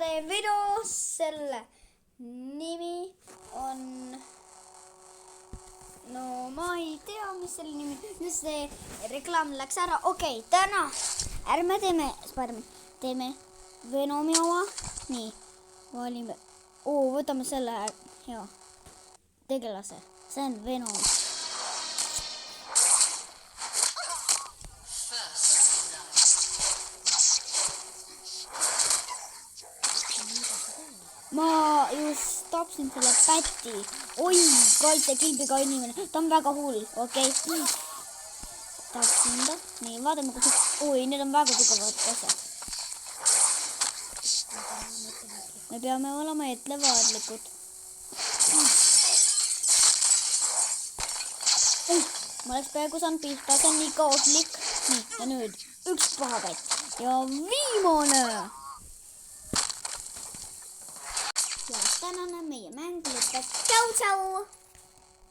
teen video, selle nimi on... No ma ei tea, mis selle nimi... Nüüd see reklaam läks ära. Okei, täna ärme teeme Spider-Man. Teeme Venomi oma. Nii, valime... võtame selle hea tegelase. See on Venom. Ma just tapsin selle pätti. Oi, kaitsekilbiga inimene. Ta on väga hull. Okei. Tapsin ta. Nii, vaatame kus... Oi, need on väga tugevad asjad. Me peame olema ettevaatlikud. Ma oleks peaaegu saanud pihta. See on nii kaotlik. Nii, ja nüüd üks paha pätt. Ja viimane. Ja tänane meie mäng lõpeb. Tšau, tšau!